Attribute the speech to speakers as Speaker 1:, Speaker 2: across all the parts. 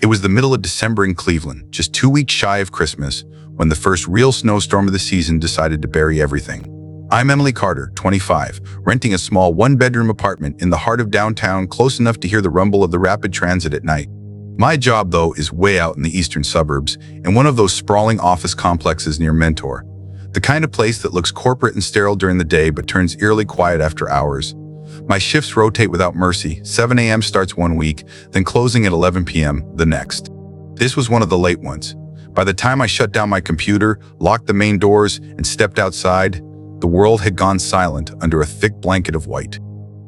Speaker 1: It was the middle of December in Cleveland, just 2 weeks shy of Christmas, when the first real snowstorm of the season decided to bury everything. I'm Emily Carter, 25, renting a small one-bedroom apartment in the heart of downtown, close enough to hear the rumble of the rapid transit at night. My job, though, is way out in the eastern suburbs, in one of those sprawling office complexes near Mentor. The kind of place that looks corporate and sterile during the day but turns eerily quiet after hours. My shifts rotate without mercy. 7 a.m. starts one week, then closing at 11 p.m. the next. This was one of the late ones. By the time I shut down my computer, locked the main doors, and stepped outside, the world had gone silent under a thick blanket of white.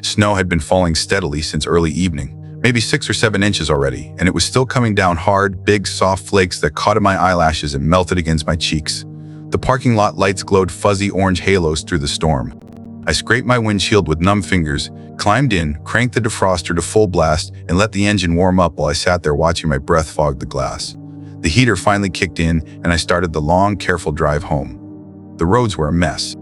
Speaker 1: Snow had been falling steadily since early evening, maybe 6 or 7 inches already, and it was still coming down hard, big, soft flakes that caught in my eyelashes and melted against my cheeks. The parking lot lights glowed fuzzy orange halos through the storm. I scraped my windshield with numb fingers, climbed in, cranked the defroster to full blast, and let the engine warm up while I sat there watching my breath fog the glass. The heater finally kicked in, and I started the long, careful drive home. The roads were a mess.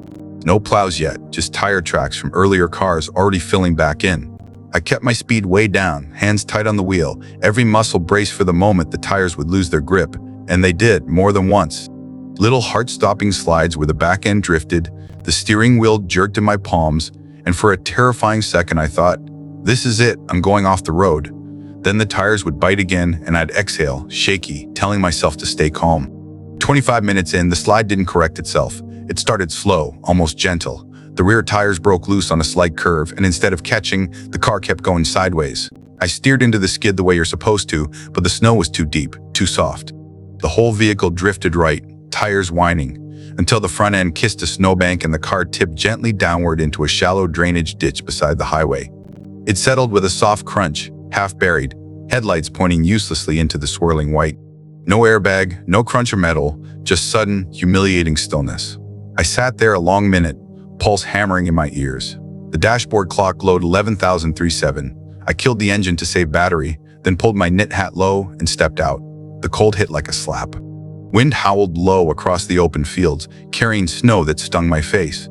Speaker 1: No plows yet, just tire tracks from earlier cars already filling back in. I kept my speed way down, hands tight on the wheel, every muscle braced for the moment the tires would lose their grip, and they did, more than once. Little heart-stopping slides where the back end drifted, the steering wheel jerked in my palms, and for a terrifying second I thought, this is it, I'm going off the road. Then the tires would bite again and I'd exhale, shaky, telling myself to stay calm. 25 minutes in, the slide didn't correct itself. It started slow, almost gentle. The rear tires broke loose on a slight curve, and instead of catching, the car kept going sideways. I steered into the skid the way you're supposed to, but the snow was too deep, too soft. The whole vehicle drifted right, tires whining, until the front end kissed a snowbank and the car tipped gently downward into a shallow drainage ditch beside the highway. It settled with a soft crunch, half buried, headlights pointing uselessly into the swirling white. No airbag, no crunch of metal, just sudden, humiliating stillness. I sat there a long minute, pulse hammering in my ears. The dashboard clock glowed 11,037. I killed the engine to save battery, then pulled my knit hat low and stepped out. The cold hit like a slap. Wind howled low across the open fields, carrying snow that stung my face.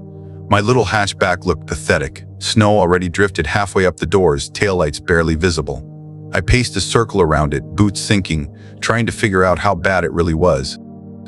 Speaker 1: My little hatchback looked pathetic. Snow already drifted halfway up the doors, taillights barely visible. I paced a circle around it, boots sinking, trying to figure out how bad it really was.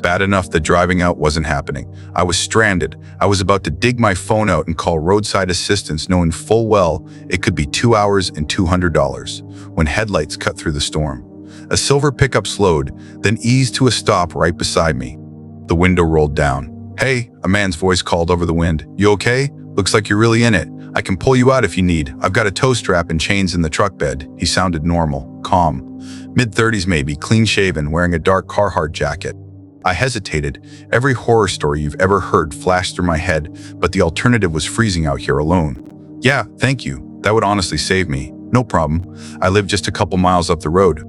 Speaker 1: Bad enough that driving out wasn't happening. I was stranded. I was about to dig my phone out and call roadside assistance, knowing full well it could be 2 hours and $200, when headlights cut through the storm. A silver pickup slowed, then eased to a stop right beside me. The window rolled down. "Hey," a man's voice called over the wind. "You okay? Looks like you're really in it. I can pull you out if you need. I've got a tow strap and chains in the truck bed." He sounded normal, calm. Mid-30s maybe, clean-shaven, wearing a dark Carhartt jacket. I hesitated. Every horror story you've ever heard flashed through my head, but the alternative was freezing out here alone. "Yeah, thank you. That would honestly save me." "No problem. I live just a couple miles up the road.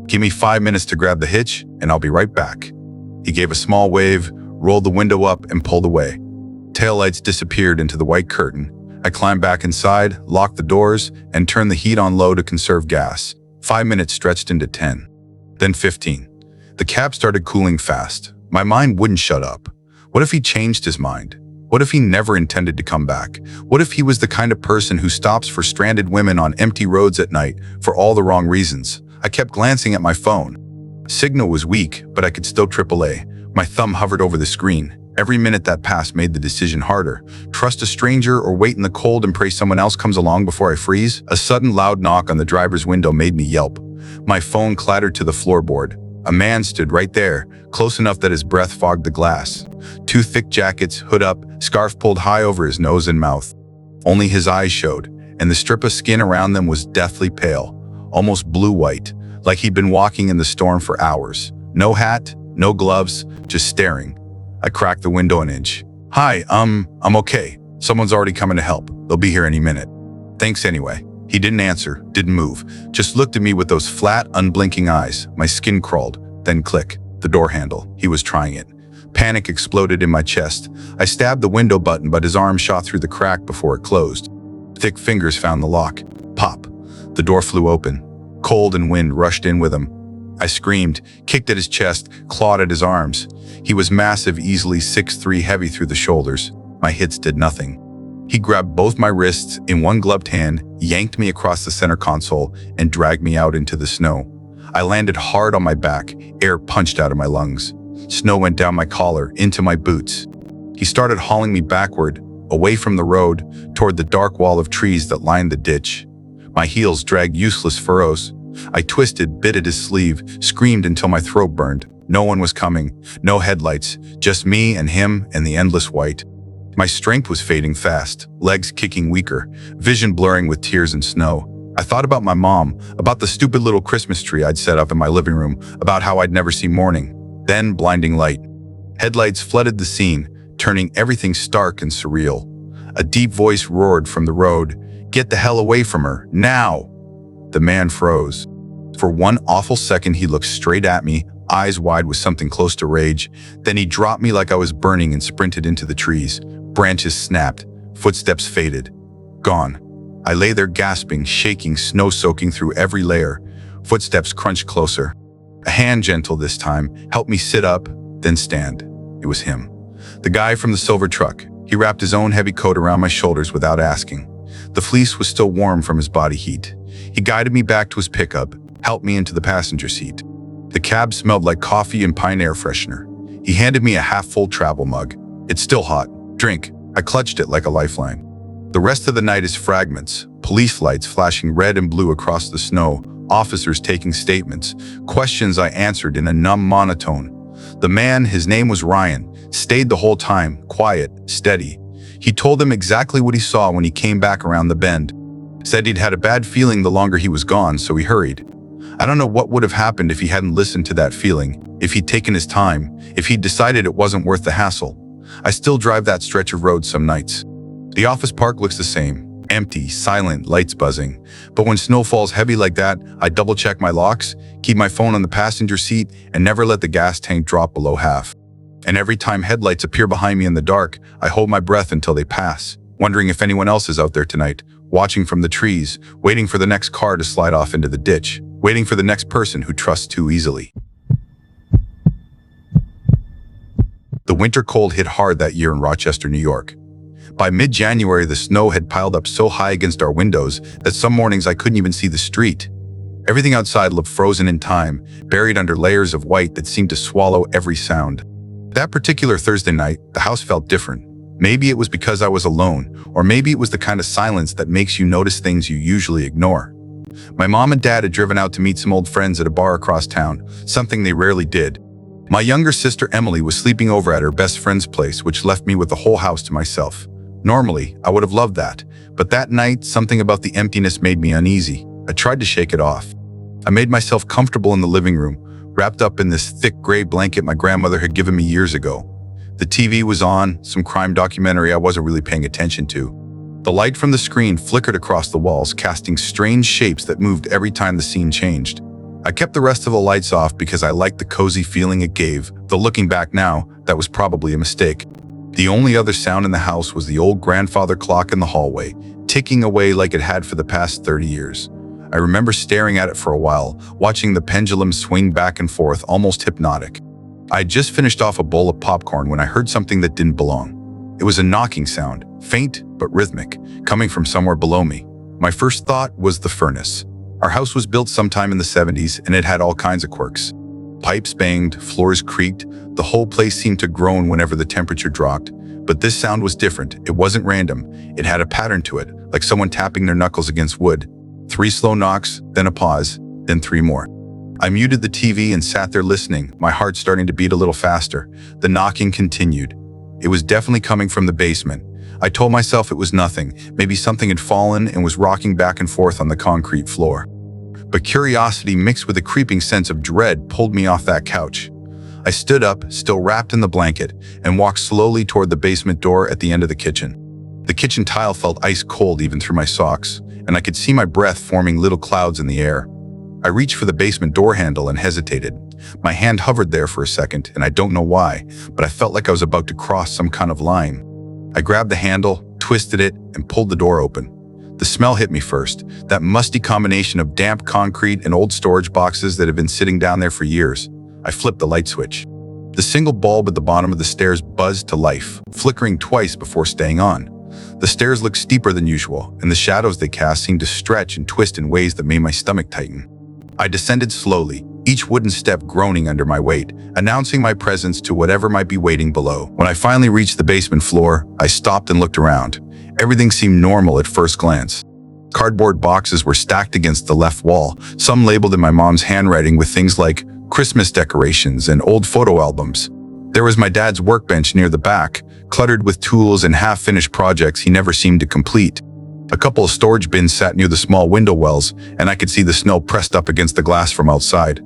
Speaker 1: Give me 5 minutes to grab the hitch, and I'll be right back." He gave a small wave, rolled the window up, and pulled away. Taillights disappeared into the white curtain. I climbed back inside, locked the doors, and turned the heat on low to conserve gas. 5 minutes stretched into 10. Then 15. The cab started cooling fast. My mind wouldn't shut up. What if he changed his mind? What if he never intended to come back? What if he was the kind of person who stops for stranded women on empty roads at night for all the wrong reasons? I kept glancing at my phone. Signal was weak, but I could still AAA. My thumb hovered over the screen. Every minute that passed made the decision harder. Trust a stranger or wait in the cold and pray someone else comes along before I freeze? A sudden loud knock on the driver's window made me yelp. My phone clattered to the floorboard. A man stood right there, close enough that his breath fogged the glass. 2 thick jackets, hood up, scarf pulled high over his nose and mouth. Only his eyes showed, and the strip of skin around them was deathly pale, almost blue-white, like he'd been walking in the storm for hours. No hat, no gloves, just staring. I cracked the window an inch. "Hi, I'm okay. Someone's already coming to help. They'll be here any minute." "Thanks anyway." He didn't answer, didn't move, just looked at me with those flat, unblinking eyes. My skin crawled, then click. The door handle. He was trying it. Panic exploded in my chest. I stabbed the window button, but his arm shot through the crack before it closed. Thick fingers found the lock. Pop. The door flew open. Cold and wind rushed in with him. I screamed, kicked at his chest, clawed at his arms. He was massive, easily 6'3", heavy through the shoulders. My hits did nothing. He grabbed both my wrists in one gloved hand, yanked me across the center console, and dragged me out into the snow. I landed hard on my back, air punched out of my lungs. Snow went down my collar, into my boots. He started hauling me backward, away from the road, toward the dark wall of trees that lined the ditch. My heels dragged useless furrows. I twisted, bit at his sleeve, screamed until my throat burned. No one was coming, no headlights, just me and him and the endless white. My strength was fading fast, legs kicking weaker, vision blurring with tears and snow. I thought about my mom, about the stupid little Christmas tree I'd set up in my living room, about how I'd never see morning. Then blinding light. Headlights flooded the scene, turning everything stark and surreal. A deep voice roared from the road, "Get the hell away from her, now!" The man froze. For one awful second he looked straight at me, eyes wide with something close to rage. Then he dropped me like I was burning and sprinted into the trees. Branches snapped, footsteps faded. Gone. I lay there gasping, shaking, snow soaking through every layer. Footsteps crunched closer. A hand, gentle this time, helped me sit up, then stand. It was him. The guy from the silver truck. He wrapped his own heavy coat around my shoulders without asking. The fleece was still warm from his body heat. He guided me back to his pickup, helped me into the passenger seat. The cab smelled like coffee and pine air freshener. He handed me a half-full travel mug. "It's still hot. Drink." I clutched it like a lifeline. The rest of the night is fragments, police lights flashing red and blue across the snow, officers taking statements, questions I answered in a numb monotone. The man, his name was Ryan, stayed the whole time, quiet, steady. He told them exactly what he saw when he came back around the bend. Said he'd had a bad feeling the longer he was gone, so he hurried. I don't know what would have happened if he hadn't listened to that feeling, if he'd taken his time, if he'd decided it wasn't worth the hassle. I still drive that stretch of road some nights. The office park looks the same, empty, silent, lights buzzing. But when snow falls heavy like that, I double-check my locks, keep my phone on the passenger seat, and never let the gas tank drop below half. And every time headlights appear behind me in the dark, I hold my breath until they pass, wondering if anyone else is out there tonight, watching from the trees, waiting for the next car to slide off into the ditch, waiting for the next person who trusts too easily. The winter cold hit hard that year in Rochester, New York. By mid-January, the snow had piled up so high against our windows that some mornings I couldn't even see the street. Everything outside looked frozen in time, buried under layers of white that seemed to swallow every sound. That particular Thursday night, the house felt different. Maybe it was because I was alone, or maybe it was the kind of silence that makes you notice things you usually ignore. My mom and dad had driven out to meet some old friends at a bar across town, something they rarely did. My younger sister Emily was sleeping over at her best friend's place, which left me with the whole house to myself. Normally, I would have loved that, but that night, something about the emptiness made me uneasy. I tried to shake it off. I made myself comfortable in the living room, wrapped up in this thick gray blanket my grandmother had given me years ago. The TV was on, some crime documentary I wasn't really paying attention to. The light from the screen flickered across the walls, casting strange shapes that moved every time the scene changed. I kept the rest of the lights off because I liked the cozy feeling it gave, though looking back now, that was probably a mistake. The only other sound in the house was the old grandfather clock in the hallway, ticking away like it had for the past 30 years. I remember staring at it for a while, watching the pendulum swing back and forth, almost hypnotic. I had just finished off a bowl of popcorn when I heard something that didn't belong. It was a knocking sound, faint but rhythmic, coming from somewhere below me. My first thought was the furnace. Our house was built sometime in the 70s, and it had all kinds of quirks. Pipes banged, floors creaked, the whole place seemed to groan whenever the temperature dropped. But this sound was different. It wasn't random. It had a pattern to it, like someone tapping their knuckles against wood. 3 slow knocks, then a pause, then 3 more. I muted the TV and sat there listening, my heart starting to beat a little faster. The knocking continued. It was definitely coming from the basement. I told myself it was nothing. Maybe something had fallen and was rocking back and forth on the concrete floor. But curiosity mixed with a creeping sense of dread pulled me off that couch. I stood up, still wrapped in the blanket, and walked slowly toward the basement door at the end of the kitchen. The kitchen tile felt ice cold even through my socks, and I could see my breath forming little clouds in the air. I reached for the basement door handle and hesitated. My hand hovered there for a second, and I don't know why, but I felt like I was about to cross some kind of line. I grabbed the handle, twisted it, and pulled the door open. The smell hit me first, that musty combination of damp concrete and old storage boxes that had been sitting down there for years. I flipped the light switch. The single bulb at the bottom of the stairs buzzed to life, flickering twice before staying on. The stairs looked steeper than usual, and the shadows they cast seemed to stretch and twist in ways that made my stomach tighten. I descended slowly, each wooden step groaning under my weight, announcing my presence to whatever might be waiting below. When I finally reached the basement floor, I stopped and looked around. Everything seemed normal at first glance. Cardboard boxes were stacked against the left wall, some labeled in my mom's handwriting with things like Christmas decorations and old photo albums. There was my dad's workbench near the back, cluttered with tools and half-finished projects he never seemed to complete. A couple of storage bins sat near the small window wells, and I could see the snow pressed up against the glass from outside.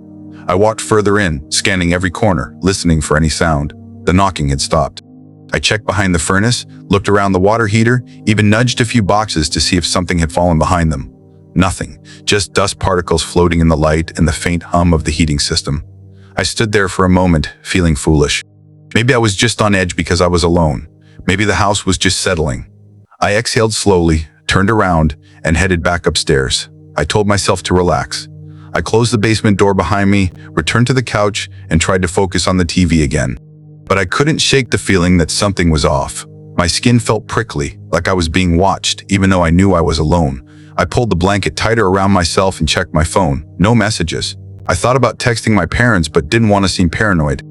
Speaker 1: I walked further in, scanning every corner, listening for any sound. The knocking had stopped. I checked behind the furnace, looked around the water heater, even nudged a few boxes to see if something had fallen behind them. Nothing, just dust particles floating in the light and the faint hum of the heating system. I stood there for a moment, feeling foolish. Maybe I was just on edge because I was alone. Maybe the house was just settling. I exhaled slowly, turned around, and headed back upstairs. I told myself to relax. I closed the basement door behind me, returned to the couch, and tried to focus on the TV again. But I couldn't shake the feeling that something was off. My skin felt prickly, like I was being watched, even though I knew I was alone. I pulled the blanket tighter around myself and checked my phone. No messages. I thought about texting my parents, but didn't want to seem paranoid.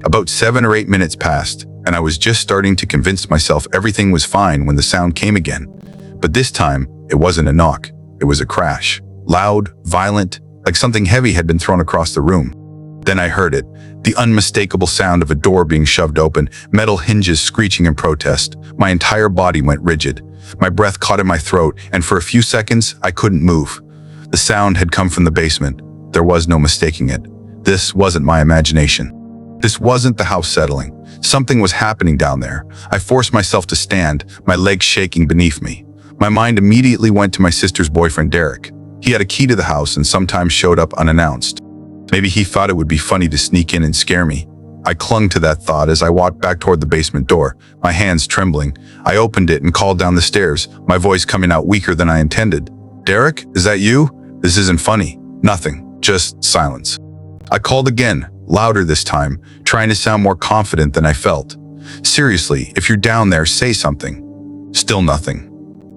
Speaker 1: About 7 or 8 minutes passed, and I was just starting to convince myself everything was fine when the sound came again. But this time, it wasn't a knock. It was a crash. Loud, violent, like something heavy had been thrown across the room. Then I heard it, the unmistakable sound of a door being shoved open, metal hinges screeching in protest. My entire body went rigid. My breath caught in my throat, and for a few seconds, I couldn't move. The sound had come from the basement. There was no mistaking it. This wasn't my imagination. This wasn't the house settling. Something was happening down there. I forced myself to stand, my legs shaking beneath me. My mind immediately went to my sister's boyfriend, Derek. He had a key to the house and sometimes showed up unannounced. Maybe he thought it would be funny to sneak in and scare me. I clung to that thought as I walked back toward the basement door, my hands trembling. I opened it and called down the stairs, my voice coming out weaker than I intended. "Derek, is that you? This isn't funny." Nothing, just silence. I called again, louder this time, trying to sound more confident than I felt. "Seriously, if you're down there, say something." Still nothing.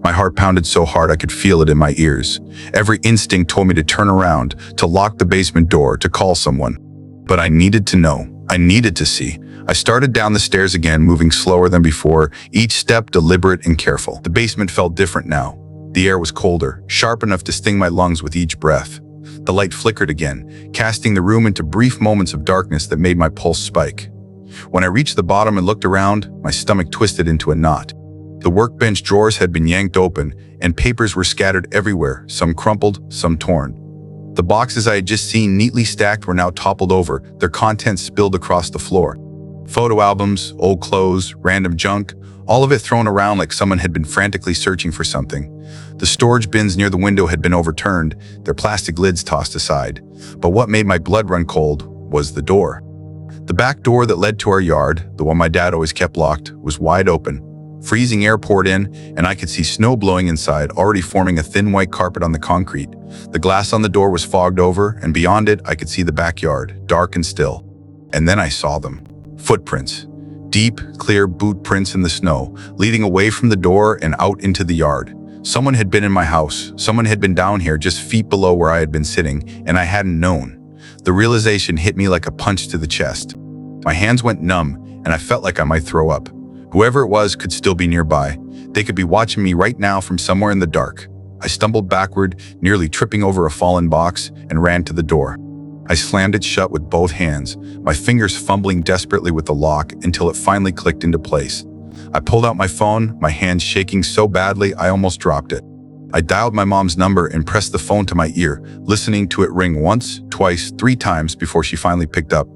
Speaker 1: My heart pounded so hard I could feel it in my ears. Every instinct told me to turn around, to lock the basement door, to call someone. But I needed to know. I needed to see. I started down the stairs again, moving slower than before, each step deliberate and careful. The basement felt different now. The air was colder, sharp enough to sting my lungs with each breath. The light flickered again, casting the room into brief moments of darkness that made my pulse spike. When I reached the bottom and looked around, my stomach twisted into a knot. The workbench drawers had been yanked open, and papers were scattered everywhere, some crumpled, some torn. The boxes I had just seen neatly stacked were now toppled over, their contents spilled across the floor. Photo albums, old clothes, random junk, all of it thrown around like someone had been frantically searching for something. The storage bins near the window had been overturned, their plastic lids tossed aside. But what made my blood run cold was the door. The back door that led to our yard, the one my dad always kept locked, was wide open. Freezing air poured in, and I could see snow blowing inside, already forming a thin white carpet on the concrete. The glass on the door was fogged over, and beyond it, I could see the backyard, dark and still. And then I saw them. Footprints. Deep, clear boot prints in the snow, leading away from the door and out into the yard. Someone had been in my house. Someone had been down here just feet below where I had been sitting, and I hadn't known. The realization hit me like a punch to the chest. My hands went numb, and I felt like I might throw up. Whoever it was could still be nearby. They could be watching me right now from somewhere in the dark. I stumbled backward, nearly tripping over a fallen box, and ran to the door. I slammed it shut with both hands, my fingers fumbling desperately with the lock until it finally clicked into place. I pulled out my phone, my hands shaking so badly I almost dropped it. I dialed my mom's number and pressed the phone to my ear, listening to it ring once, twice, 3 times before she finally picked up.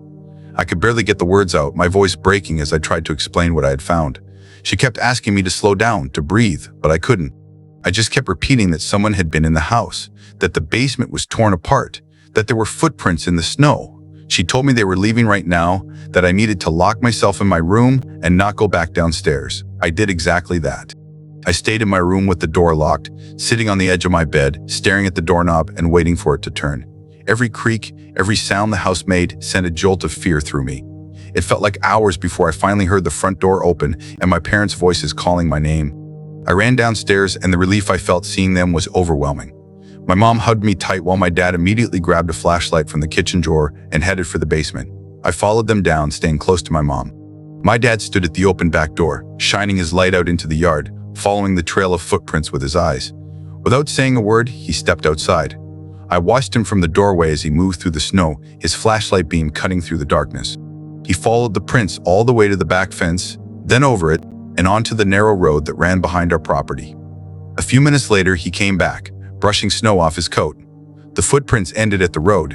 Speaker 1: I could barely get the words out, my voice breaking as I tried to explain what I had found. She kept asking me to slow down, to breathe, but I couldn't. I just kept repeating that someone had been in the house, that the basement was torn apart, that there were footprints in the snow. She told me they were leaving right now, that I needed to lock myself in my room and not go back downstairs. I did exactly that. I stayed in my room with the door locked, sitting on the edge of my bed, staring at the doorknob and waiting for it to turn. Every creak, every sound the house made sent a jolt of fear through me. It felt like hours before I finally heard the front door open and my parents' voices calling my name. I ran downstairs and the relief I felt seeing them was overwhelming. My mom hugged me tight while my dad immediately grabbed a flashlight from the kitchen drawer and headed for the basement. I followed them down, staying close to my mom. My dad stood at the open back door, shining his light out into the yard, following the trail of footprints with his eyes. Without saying a word, he stepped outside. I watched him from the doorway as he moved through the snow, his flashlight beam cutting through the darkness. He followed the prints all the way to the back fence, then over it, and onto the narrow road that ran behind our property. A few minutes later, he came back, brushing snow off his coat. The footprints ended at the road.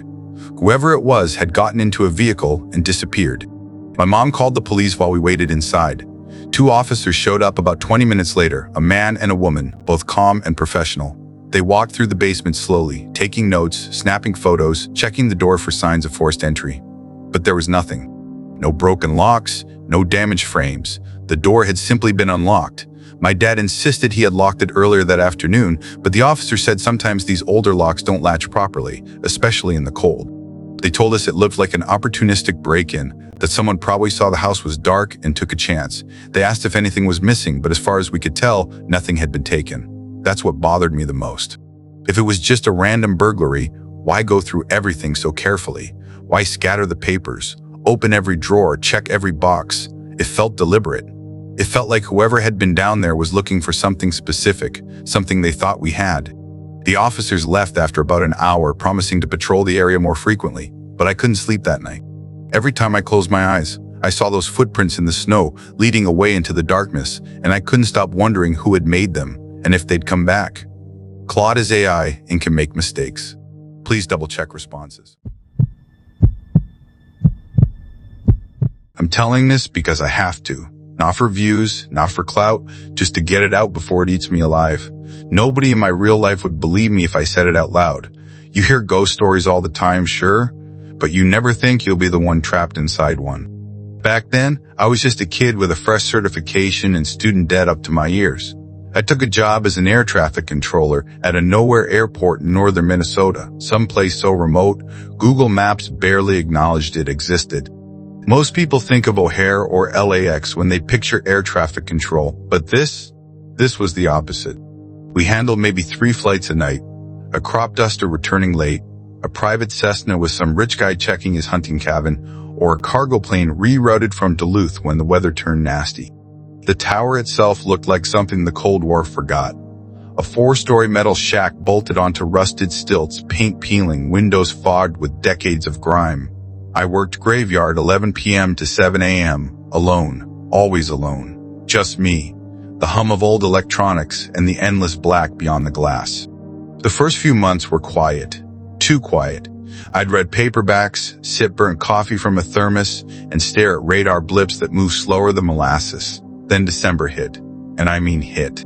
Speaker 1: Whoever it was had gotten into a vehicle and disappeared. My mom called the police while we waited inside. 2 officers showed up about 20 minutes later, a man and a woman, both calm and professional. They walked through the basement slowly, taking notes, snapping photos, checking the door for signs of forced entry. But there was nothing. No broken locks, no damaged frames. The door had simply been unlocked. My dad insisted he had locked it earlier that afternoon, but the officer said sometimes these older locks don't latch properly, especially in the cold. They told us it looked like an opportunistic break-in, that someone probably saw the house was dark and took a chance. They asked if anything was missing, but as far as we could tell, nothing had been taken. That's what bothered me the most. If it was just a random burglary, why go through everything so carefully? Why scatter the papers, open every drawer, check every box? It felt deliberate. It felt like whoever had been down there was looking for something specific, something they thought we had. The officers left after about an hour, promising to patrol the area more frequently, but I couldn't sleep that night. Every time I closed my eyes, I saw those footprints in the snow leading away into the darkness, and I couldn't stop wondering who had made them and if they'd come back. Claude is AI and can make mistakes. Please double-check responses. I'm telling this because I have to. Not for views, not for clout, just to get it out before it eats me alive. Nobody in my real life would believe me if I said it out loud. You hear ghost stories all the time, sure, but you never think you'll be the one trapped inside one. Back then, I was just a kid with a fresh certification and student debt up to my ears. I took a job as an air traffic controller at a nowhere airport in northern Minnesota, someplace so remote, Google Maps barely acknowledged it existed. Most people think of O'Hare or LAX when they picture air traffic control, but this was the opposite. We handled maybe 3 flights a night, a crop duster returning late, a private Cessna with some rich guy checking his hunting cabin, or a cargo plane rerouted from Duluth when the weather turned nasty. The tower itself looked like something the Cold War forgot. A 4-story metal shack bolted onto rusted stilts, paint peeling, windows fogged with decades of grime. I worked graveyard 11 p.m. to 7 a.m., alone, always alone. Just me, the hum of old electronics, and the endless black beyond the glass. The first few months were quiet, too quiet. I'd read paperbacks, sip burnt coffee from a thermos, and stare at radar blips that moved slower than molasses. Then December hit, and I mean hit.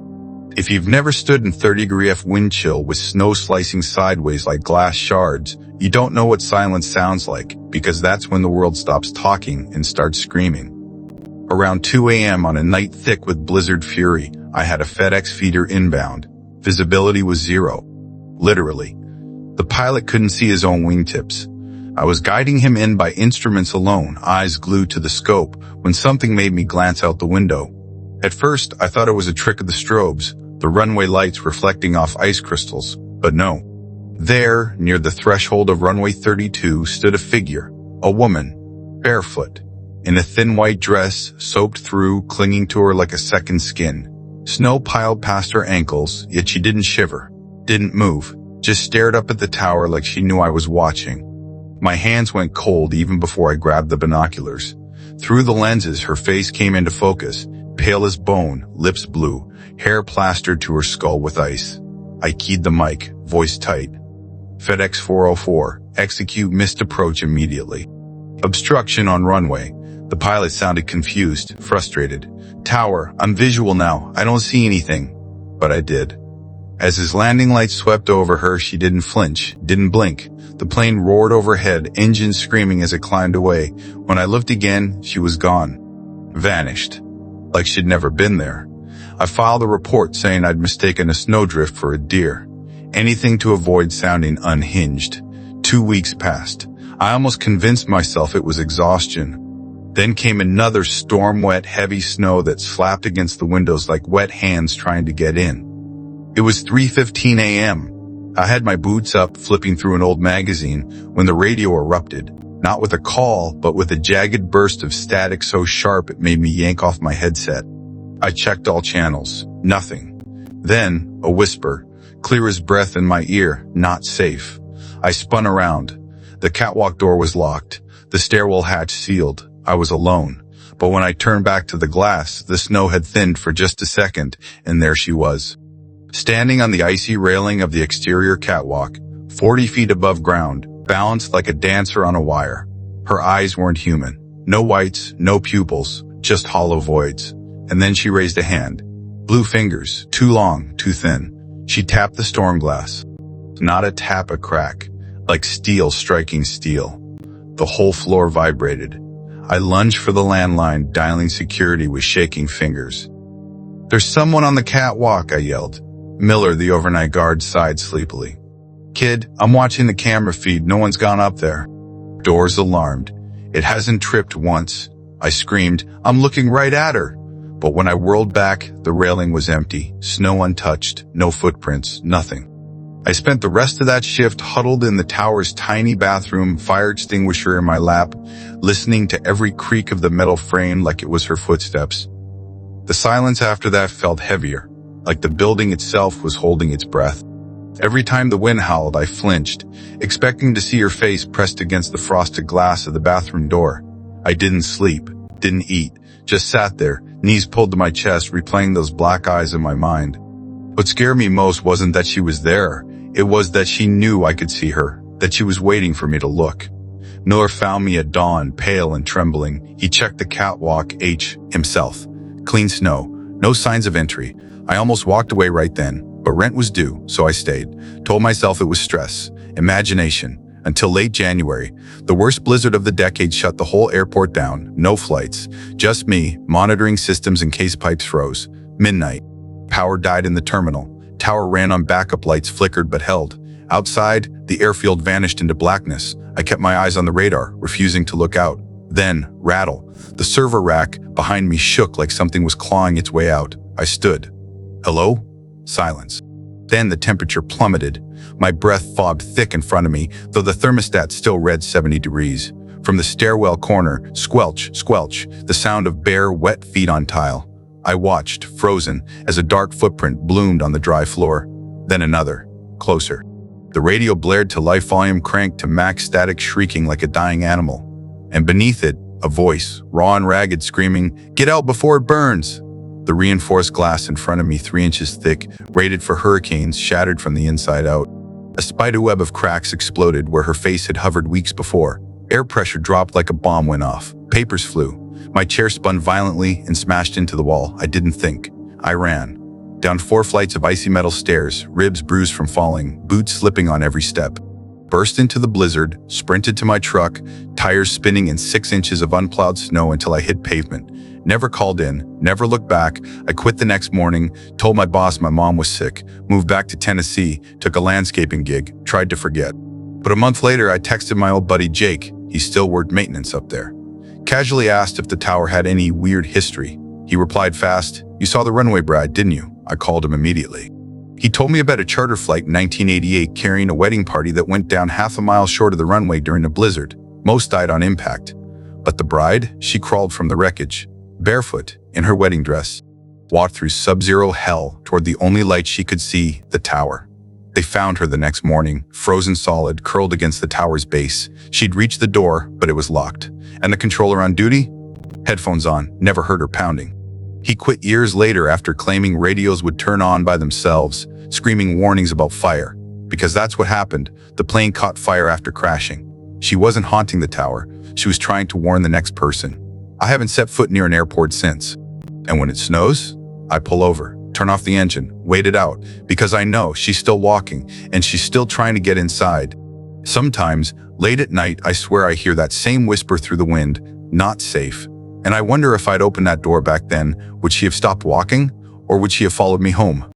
Speaker 1: If you've never stood in 30-degree F wind chill with snow slicing sideways like glass shards, you don't know what silence sounds like, because that's when the world stops talking and starts screaming. Around 2 a.m. on a night thick with blizzard fury, I had a FedEx feeder inbound. Visibility was 0. Literally. The pilot couldn't see his own wingtips. I was guiding him in by instruments alone, eyes glued to the scope, when something made me glance out the window. At first, I thought it was a trick of the strobes, the runway lights reflecting off ice crystals, but no. There, near the threshold of runway 32, stood a figure, a woman, barefoot, in a thin white dress, soaked through, clinging to her like a second skin. Snow piled past her ankles, yet she didn't shiver, didn't move, just stared up at the tower like she knew I was watching. My hands went cold even before I grabbed the binoculars. Through the lenses, her face came into focus, pale as bone, lips blue, hair plastered to her skull with ice. I keyed the mic, voice tight. FedEx 404, execute missed approach immediately. Obstruction on runway. The pilot sounded confused, frustrated. Tower, I'm visual now, I don't see anything. But I did. As his landing lights swept over her, she didn't flinch, didn't blink. The plane roared overhead, engines screaming as it climbed away. When I looked again, she was gone. Vanished. Like she'd never been there. I filed a report saying I'd mistaken a snowdrift for a deer. Anything to avoid sounding unhinged. 2 weeks passed. I almost convinced myself it was exhaustion. Then came another storm-wet, heavy snow that slapped against the windows like wet hands trying to get in. It was 3:15 a.m. I had my boots up, flipping through an old magazine, when the radio erupted, not with a call, but with a jagged burst of static so sharp it made me yank off my headset. I checked all channels. Nothing. Then, a whisper, clear as breath in my ear, not safe. I spun around. The catwalk door was locked, the stairwell hatch sealed. I was alone. But when I turned back to the glass, the snow had thinned for just a second, and there she was. Standing on the icy railing of the exterior catwalk, 40 feet above ground, balanced like a dancer on a wire. Her eyes weren't human. No whites, no pupils, just hollow voids. And then she raised a hand. Blue fingers, too long, too thin. She tapped the storm glass. Not a tap, a crack, like steel striking steel. The whole floor vibrated. I lunged for the landline, dialing security with shaking fingers. "There's someone on the catwalk," I yelled. Miller, the overnight guard, sighed sleepily. "Kid, I'm watching the camera feed. No one's gone up there." Doors alarmed. "It hasn't tripped once." I screamed, "I'm looking right at her." But when I whirled back, the railing was empty, snow untouched, no footprints, nothing. I spent the rest of that shift huddled in the tower's tiny bathroom, fire extinguisher in my lap, listening to every creak of the metal frame like it was her footsteps. The silence after that felt heavier, like the building itself was holding its breath. Every time the wind howled, I flinched, expecting to see her face pressed against the frosted glass of the bathroom door. I didn't sleep, didn't eat, just sat there, knees pulled to my chest, replaying those black eyes in my mind. What scared me most wasn't that she was there. It was that she knew I could see her, that she was waiting for me to look. Miller found me at dawn, pale and trembling. He checked the catwalk himself. Clean snow, no signs of entry. I almost walked away right then, but rent was due, so I stayed. Told myself it was stress, imagination. Until late January, the worst blizzard of the decade shut the whole airport down. No flights, just me, monitoring systems in case pipes froze. Midnight. Power died in the terminal. Tower ran on backup lights, flickered but held. Outside, the airfield vanished into blackness. I kept my eyes on the radar, refusing to look out. Then, rattle. The server rack behind me shook like something was clawing its way out. I stood. Hello? Silence. Then the temperature plummeted. My breath fogged thick in front of me, though the thermostat still read 70 degrees. From the stairwell corner, squelch, squelch, the sound of bare, wet feet on tile. I watched, frozen, as a dark footprint bloomed on the dry floor. Then another, closer. The radio blared to life, volume cranked to max, static shrieking like a dying animal. And beneath it, a voice, raw and ragged, screaming, "Get out before it burns!" The reinforced glass in front of me, 3 inches thick, rated for hurricanes, shattered from the inside out. A spiderweb of cracks exploded where her face had hovered weeks before. Air pressure dropped like a bomb went off. Papers flew. My chair spun violently and smashed into the wall. I didn't think. I ran. Down 4 flights of icy metal stairs, ribs bruised from falling, boots slipping on every step. Burst into the blizzard, sprinted to my truck, tires spinning in 6 inches of unplowed snow until I hit pavement. Never called in, never looked back. I quit the next morning, told my boss my mom was sick, moved back to Tennessee, took a landscaping gig, tried to forget. But a month later, I texted my old buddy Jake. He still worked maintenance up there. Casually asked if the tower had any weird history. He replied fast, "You saw the runway, Brad, didn't you?" I called him immediately. He told me about a charter flight in 1988 carrying a wedding party that went down half a mile short of the runway during a blizzard. Most died on impact. But the bride, she crawled from the wreckage, barefoot, in her wedding dress, walked through sub-zero hell toward the only light she could see, the tower. They found her the next morning, frozen solid, curled against the tower's base. She'd reached the door, but it was locked. And the controller on duty? Headphones on, never heard her pounding. He quit years later after claiming radios would turn on by themselves, screaming warnings about fire. Because that's what happened. The plane caught fire after crashing. She wasn't haunting the tower. She was trying to warn the next person. I haven't set foot near an airport since. And when it snows, I pull over, turn off the engine, wait it out, because I know she's still walking and she's still trying to get inside. Sometimes, late at night, I swear I hear that same whisper through the wind, "Not safe." And I wonder if I'd opened that door back then, would she have stopped walking? Or would she have followed me home?